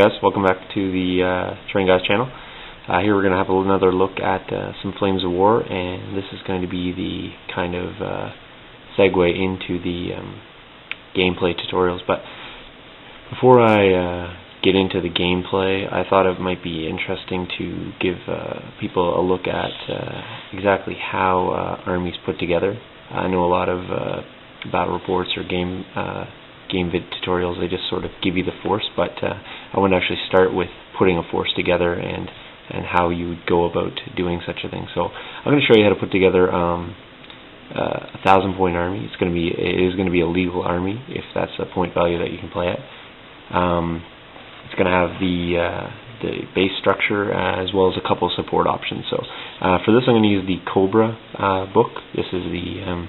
guys, welcome back to the Train Guys channel. Here we're going to have another look at some Flames of War, and this is going to be the kind of segue into the gameplay tutorials. But before I get into the gameplay, I thought it might be interesting to give people a look at exactly how armies put together. I know a lot of battle reports or game vid tutorials, they just sort of give you the force, but I want to actually start with putting a force together and how you would go about doing such a thing. So I'm going to show you how to put together a 1,000-point army. It is going to be a legal army if that's a point value that you can play at. It's going to have the base structure as well as a couple of support options. So for this, I'm going to use the Cobra book. This is the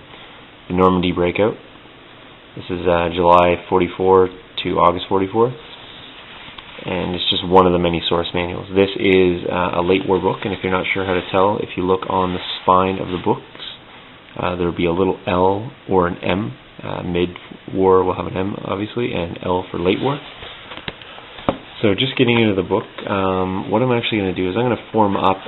Normandy Breakout. This is July 44 to August 44, and it's just one of the many source manuals. This is a late war book, and if you're not sure how to tell, if you look on the spine of the books, there will be a little L or an M. Mid-war will have an M, obviously, and L for late war. So just getting into the book, what I'm actually going to do is I'm going to form up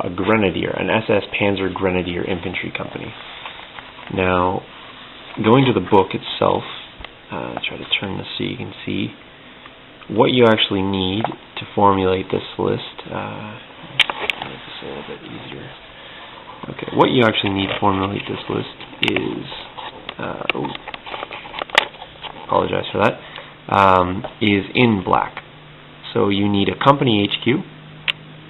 a Grenadier, an SS Panzer Grenadier Infantry Company. Now, going to the book itself, try to turn this so you can see what you actually need to formulate this list. Make this a little bit easier. Okay, what you actually need to formulate this list is, apologize for that, is in black. So you need a company HQ,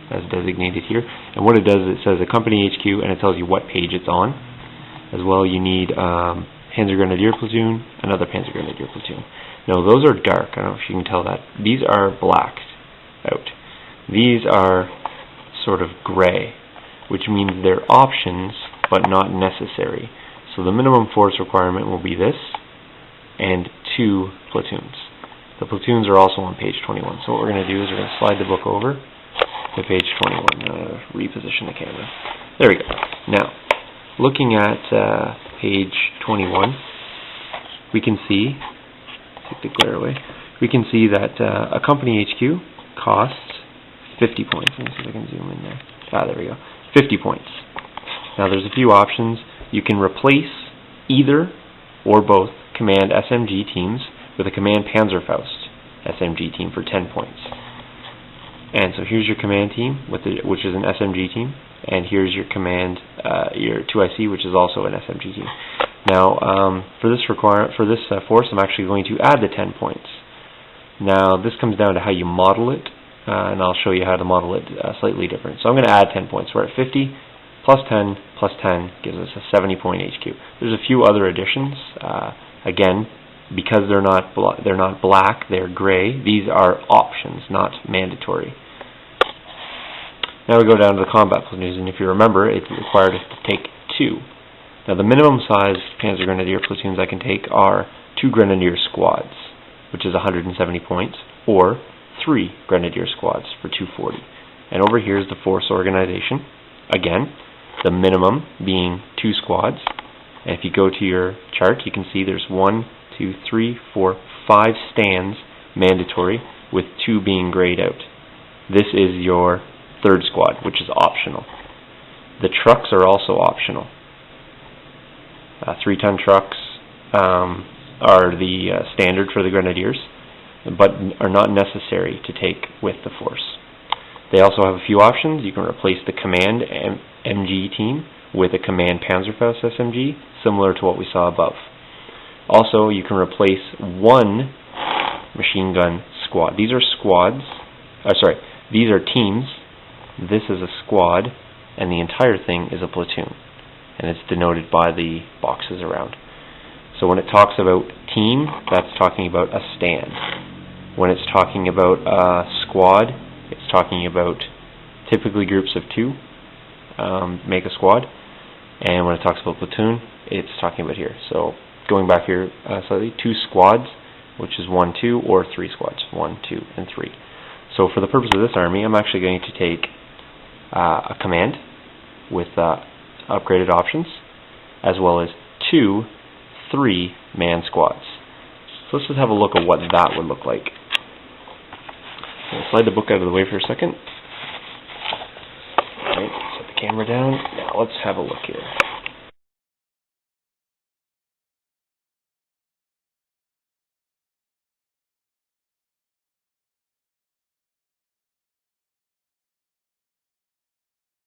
as designated here, and what it does is it says a company HQ and it tells you what page it's on. As well, you need Panzer Grenadier Platoon, another Panzer Grenadier Platoon. Now those are dark, I don't know if you can tell that. These are blacked out. These are sort of gray, which means they're options but not necessary. So the minimum force requirement will be this, and 2 platoons. The platoons are also on page 21. So what we're going to do is we're going to slide the book over to page 21. Reposition the camera. There we go. Now, looking at page 21, we can see, take the glare away, we can see that a company HQ costs 50 points. Let me see if I can zoom in there. There we go. 50 points. Now there's a few options. You can replace either or both command SMG teams with a command Panzerfaust SMG team for 10 points. And so here's your command team, which is an SMG team, and here's your command, your 2IC, which is also an SMG team. Now, for this force, I'm actually going to add the 10 points. Now, this comes down to how you model it, and I'll show you how to model it slightly different. So I'm going to add 10 points. We're at 50 plus 10 plus 10 gives us a 70-point HQ. There's a few other additions. Again, because they're not black, they're gray. These are options, not mandatory. Now we go down to the combat platoons, and if you remember, it required us to take 2. Now the minimum size Panzer Grenadier platoons I can take are 2 Grenadier squads, which is 170 points, or 3 Grenadier squads for 240. And over here is the force organization. Again, the minimum being 2 squads. And if you go to your chart, you can see there's 1, 2, 3, 4, 5 stands mandatory, with 2 being grayed out. This is your 3rd squad, which is optional. The trucks are also optional. 3-ton trucks are the standard for the Grenadiers, but are not necessary to take with the force. They also have a few options. You can replace the command MG team with a command Panzerfaust SMG, similar to what we saw above. Also, you can replace 1 machine gun squad. These are squads. These are teams. This is a squad, and the entire thing is a platoon, and it's denoted by the boxes around. So when it talks about team, that's talking about a stand. When it's talking about a squad, it's talking about typically groups of 2 make a squad, and when it talks about platoon, it's talking about here. So going back here slightly, 2 squads, which is 1, 2, or 3 squads, 1, 2, and 3. So for the purpose of this army, I'm actually going to take a command with upgraded options, as well as 2 3-man squads. So let's just have a look at what that would look like. I'll slide the book out of the way for a second. Alright, set the camera down. Now let's have a look here.